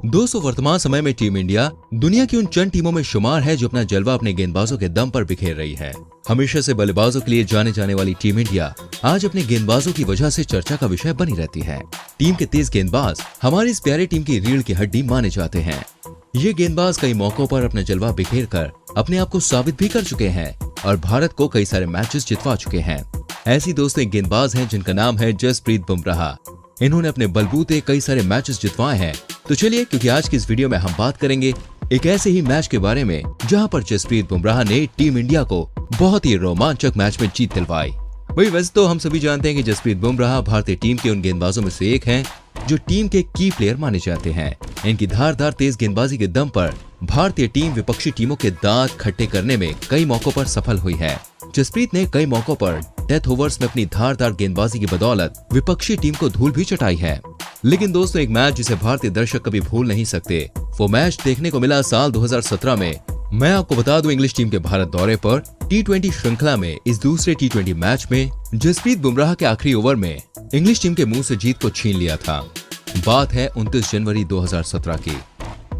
दोस्तों, वर्तमान समय में टीम इंडिया दुनिया की उन चंद टीमों में शुमार है जो अपना जलवा अपने गेंदबाजों के दम पर बिखेर रही है। हमेशा से बल्लेबाजों के लिए जाने जाने वाली टीम इंडिया आज अपने गेंदबाजों की वजह से चर्चा का विषय बनी रहती है। टीम के तेज गेंदबाज हमारी इस प्यारी टीम की रीढ़ की हड्डी माने जाते हैं। ये गेंदबाज कई मौकों पर अपना जलवा बिखेर कर अपने आप को साबित भी कर चुके हैं और भारत को कई सारे मैचेस जितवा चुके हैं। ऐसी दोस्तों एक गेंदबाज हैं जिनका नाम है जसप्रीत बुमराह। इन्होंने अपने बलबूते कई सारे मैचेस जितवाए हैं। तो चलिए, क्योंकि आज की इस वीडियो में हम बात करेंगे एक ऐसे ही मैच के बारे में जहां पर जसप्रीत बुमराह ने टीम इंडिया को बहुत ही रोमांचक मैच में जीत दिलवाई। वही वैसे तो हम सभी जानते हैं कि जसप्रीत बुमराह भारतीय टीम के उन गेंदबाजों में से एक हैं जो टीम के की प्लेयर माने जाते हैं। इनकी धारदार तेज गेंदबाजी के दम पर भारतीय टीम विपक्षी टीमों के दांत खट्टे करने में कई मौकों पर सफल हुई है। जसप्रीत ने कई मौकों पर डेथ ओवर्स में अपनी धारदार गेंदबाजी की बदौलत विपक्षी टीम को धूल भी चटाई है। लेकिन दोस्तों, एक मैच जिसे भारतीय दर्शक कभी भूल नहीं सकते, वो मैच देखने को मिला साल 2017 में। मैं आपको बता दूं, इंग्लिश टीम के भारत दौरे पर T20 श्रृंखला में इस दूसरे T20 मैच में जसप्रीत बुमराह के आखिरी ओवर में इंग्लिश टीम के मुंह से जीत को छीन लिया था। बात है 29 जनवरी 2017 की।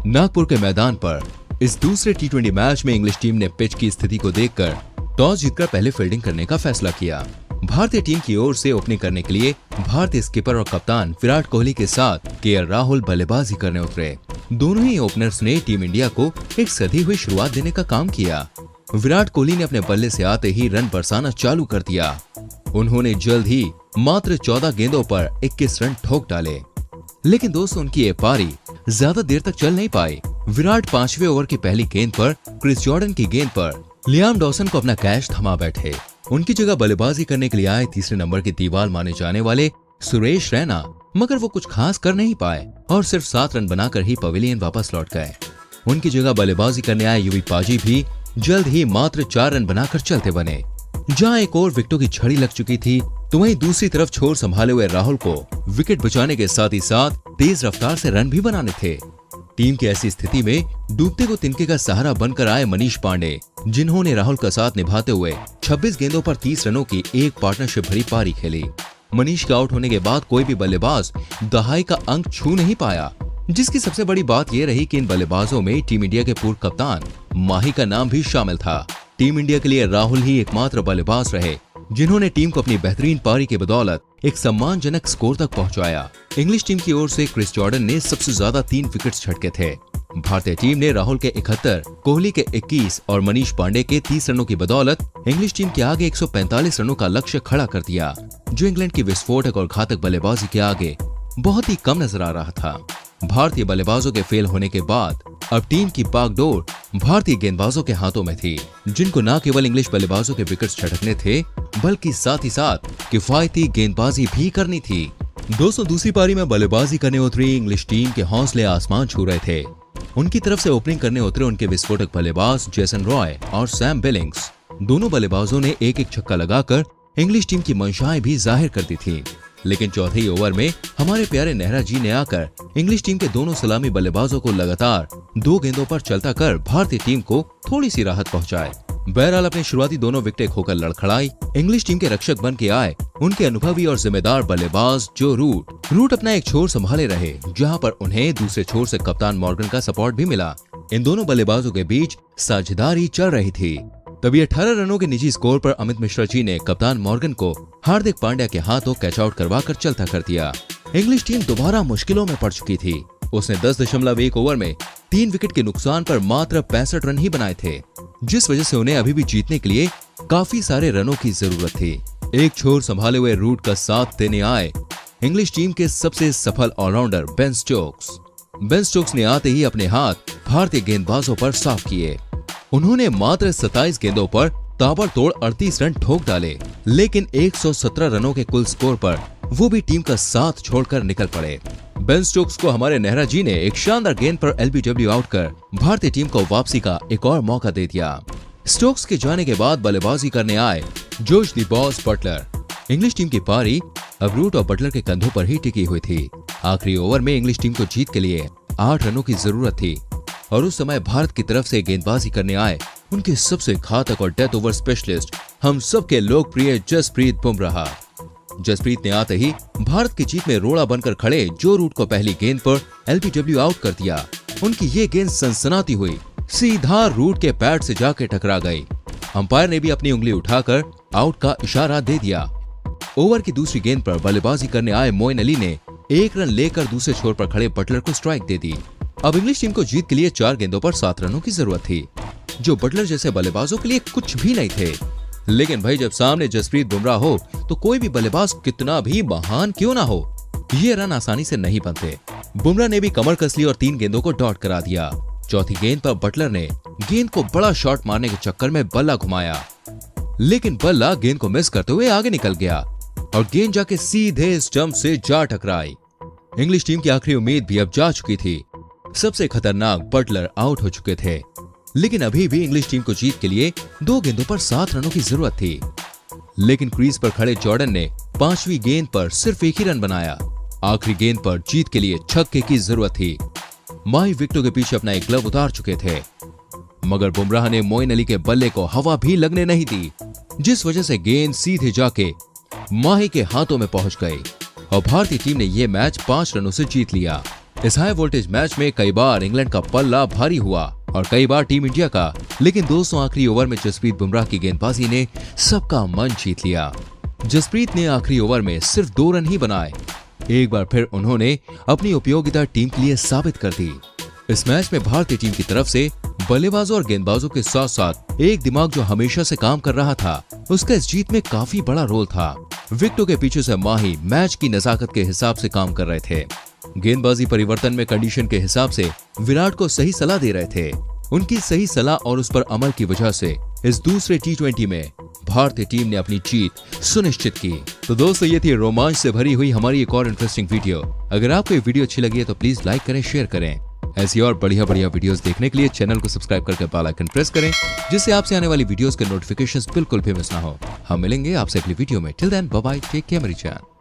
नागपुर के मैदान पर इस दूसरे T20 मैच में इंग्लिश टीम ने पिच की स्थिति को देखकर टॉस जीतकर पहले फील्डिंग करने का फैसला किया। भारतीय टीम की ओर से ओपनिंग करने के लिए भारतीय स्किपर और कप्तान विराट कोहली के साथ KL राहुल बल्लेबाजी करने उतरे। दोनों ही ओपनर्स ने टीम इंडिया को एक सधी हुई शुरुआत देने का काम किया। विराट कोहली ने अपने बल्ले से आते ही रन बरसाना चालू कर दिया। उन्होंने जल्द ही मात्र 14 गेंदों पर 21 रन ठोक डाले। लेकिन दोस्तों, उनकी ये पारी ज्यादा देर तक चल नहीं पाई। विराट 5वें ओवर की पहली गेंद पर क्रिस जॉर्डन की गेंद पर लियाम डॉसन को अपना कैच थमा बैठे। उनकी जगह बल्लेबाजी करने के लिए आए तीसरे नंबर की दीवार माने जाने वाले सुरेश रैना, मगर वो कुछ खास कर नहीं पाए और सिर्फ 7 रन बनाकर ही पवेलियन वापस लौट गए। उनकी जगह बल्लेबाजी करने आए युवी पाजी भी जल्द ही मात्र 4 रन बनाकर चलते बने। जहां एक और विकेटों की छड़ी लग चुकी थी, तो वहीं दूसरी तरफ छोर संभाले हुए राहुल को विकेट बचाने के साथ ही साथ तेज रफ्तार से रन भी बनाने थे। टीम की ऐसी स्थिति में डूबते को तिनके का सहारा बनकर आए मनीष पांडे, जिन्होंने राहुल का साथ निभाते हुए 26 गेंदों पर 30 रनों की एक पार्टनरशिप भरी पारी खेली। मनीष के आउट होने के बाद कोई भी बल्लेबाज दहाई का अंक छू नहीं पाया, जिसकी सबसे बड़ी बात यह रही कि इन बल्लेबाजों में टीम इंडिया के पूर्व कप्तान माही का नाम भी शामिल था। टीम इंडिया के लिए राहुल ही एकमात्र बल्लेबाज रहे जिन्होंने टीम को अपनी बेहतरीन पारी की बदौलत एक सम्मानजनक स्कोर तक पहुंचाया। इंग्लिश टीम की ओर से क्रिस जॉर्डन ने सबसे ज्यादा 3 विकेट्स झटके थे। भारतीय टीम ने राहुल के 71, कोहली के 21 और मनीष पांडे के 30 रनों की बदौलत इंग्लिश टीम के आगे 145 रनों का लक्ष्य खड़ा कर दिया, जो इंग्लैंड की विस्फोटक और घातक बल्लेबाजी के आगे बहुत ही कम नजर आ रहा था। भारतीय बल्लेबाजों के फेल होने के बाद अब टीम की बागडोर भारतीय गेंदबाजों के हाथों में थी, जिनको न केवल इंग्लिश बल्लेबाजों के विकेट्स झटकने थे, बल्कि साथ ही साथ किफायती गेंदबाजी भी करनी थी। दोस्तों, दूसरी पारी में बल्लेबाजी करने उतरी इंग्लिश टीम के हौसले आसमान छू रहे थे। उनकी तरफ से ओपनिंग करने उतरे उनके विस्फोटक बल्लेबाज जेसन रॉय और सैम बिलिंग्स। दोनों बल्लेबाजों ने एक एक छक्का लगाकर इंग्लिश टीम की मंशाएं भी जाहिर कर दी थी। लेकिन चौथे ही ओवर में हमारे प्यारे नेहरा जी ने आकर इंग्लिश टीम के दोनों सलामी बल्लेबाजों को लगातार 2 गेंदों पर चलता कर भारतीय टीम को थोड़ी सी राहत पहुंचाए। बहरहाल अपने शुरुआती दोनों विकेटें खोकर लड़खड़ाई इंग्लिश टीम के रक्षक बन के आए उनके अनुभवी और जिम्मेदार बल्लेबाज जो रूट अपना एक छोर संभाले रहे, जहां पर उन्हें दूसरे छोर से कप्तान मॉर्गन का सपोर्ट भी मिला। इन दोनों बल्लेबाजों के बीच साझेदारी चल रही थी। तभी 18 रनों के निजी स्कोर पर अमित मिश्रा जी ने कप्तान मॉर्गन को हार्दिक पांड्या के हाथों कैच आउट करवाकर चलता कर दिया। इंग्लिश टीम दोबारा मुश्किलों में पड़ चुकी थी। उसने 10.1 ओवर में 3 विकेट के नुकसान पर मात्र 65 रन ही बनाए थे, जिस वजह से उन्हें अभी भी जीतने के लिए काफी सारे रनों की जरूरत थी। एक छोर संभाले हुए रूट का साथ देने आए इंग्लिश टीम के सबसे सफल ऑलराउंडर बेन स्टोक्स ने आते ही अपने हाथ भारतीय गेंदबाजों पर साफ किए। उन्होंने मात्र 27 गेंदों पर ताबड़तोड़ 38 रन ठोक डाले, लेकिन 117 रनों के कुल स्कोर पर वो भी टीम का साथ छोड़कर निकल पड़े। बेन स्टोक्स को हमारे नेहरा जी ने एक शानदार गेंद पर LBW आउट कर भारतीय टीम को वापसी का एक और मौका दे दिया। स्टोक्स के जाने के बाद बल्लेबाजी करने आए Jos the boss Buttler. English team की पारी अब रूट और बटलर के कंधों पर ही टिकी हुई थी। आखिरी ओवर में इंग्लिश टीम को जीत के लिए 8 रनों की जरूरत थी और उस समय भारत की तरफ से गेंदबाजी करने आए उनके सबसे घातक और डेथ ओवर स्पेशलिस्ट, हम सबके लोकप्रिय जसप्रीत बुमराह। जसप्रीत ने आते ही भारत की जीत में रोड़ा बनकर खड़े जो रूट को पहली गेंद पर एलबीडब्ल्यू आउट कर दिया। उनकी ये गेंद सनसनाती हुई सीधा रूट के पैड से जाके टकरा गई। अंपायर ने भी अपनी उंगली उठाकर आउट का इशारा दे दिया। ओवर की दूसरी गेंद पर बल्लेबाजी करने आए मोइन अली ने 1 रन लेकर दूसरे छोर पर खड़े बटलर को स्ट्राइक दे दी। अब इंग्लिश टीम को जीत के लिए 4 गेंदों पर 7 रनों की जरूरत थी, जो बटलर जैसे बल्लेबाजों के लिए कुछ भी नहीं थे। लेकिन भाई जब सामने जसप्रीत बुमराह हो तो कोई भी बल्लेबाज कितना भी महान क्यों ना हो, ये रन आसानी से नहीं बनते। बुमराह ने भी कमर कस ली और 3 गेंदों को डॉट करा दिया। चौथी गेंद पर बटलर ने गेंद को बड़ा शॉट मारने के चक्कर में बल्ला घुमाया, लेकिन बल्ला गेंद को मिस करते हुए आगे निकल गया और गेंद जाके सीधे स्टंप से जा टकराई। इंग्लिश टीम की आखिरी उम्मीद भी अब जा चुकी थी। सबसे खतरनाक बटलर आउट हो चुके थे, लेकिन अभी भी इंग्लिश टीम को जीत के लिए 2 गेंदों पर 7 रनों की जरूरत थी। लेकिन क्रीज पर खड़े जॉर्डन ने 5वीं गेंद पर सिर्फ 1 ही रन बनाया। आखिरी गेंद पर जीत के लिए छक्के की जरूरत थी। माही विकेटों के पीछे अपना एक ग्लव उतार चुके थे, मगर बुमराह ने मोइन अली के बल्ले को हवा भी लगने नहीं दी, जिस वजह से गेंद सीधे जाके माही के हाथों में पहुंच गई और भारतीय टीम ने यह मैच 5 रनों से जीत लिया। इस हाई वोल्टेज मैच में कई बार इंग्लैंड का पल्ला भारी हुआ और कई बार टीम इंडिया का, लेकिन दोस्तों आखिरी ओवर में जसप्रीत बुमराह की गेंदबाजी ने सबका मन जीत लिया। जसप्रीत ने आखिरी ओवर में सिर्फ 2 रन ही बनाए। एक बार फिर उन्होंने अपनी उपयोगिता टीम के लिए साबित कर दी। इस मैच में भारतीय टीम की तरफ से बल्लेबाजों और गेंदबाजों के साथ साथ एक दिमाग जो हमेशा से काम कर रहा था, उसका इस जीत में काफी बड़ा रोल था। विकेटों के पीछे से माही मैच की नजाकत के हिसाब से काम कर रहे थे। गेंदबाजी परिवर्तन में कंडीशन के हिसाब से विराट को सही सलाह दे रहे थे। उनकी सही सलाह और उस पर अमल की वजह से इस दूसरे T20 में भारतीय टीम ने अपनी जीत सुनिश्चित की। तो दोस्तों ये थी रोमांच से भरी हुई हमारी एक और इंटरेस्टिंग वीडियो। अगर आपको ये वीडियो अच्छी लगी है तो प्लीज लाइक करें, शेयर करें। ऐसी और बढ़िया वीडियोस देखने के लिए चैनल को सब्सक्राइब करके बेल आइकन प्रेस करें, जिससे आपसे आने वाली वीडियोस के नोटिफिकेशंस बिल्कुल भी मिस ना हो। हम मिलेंगे आपसे अगली वीडियो में। Till then bye bye, take care मेरी जान।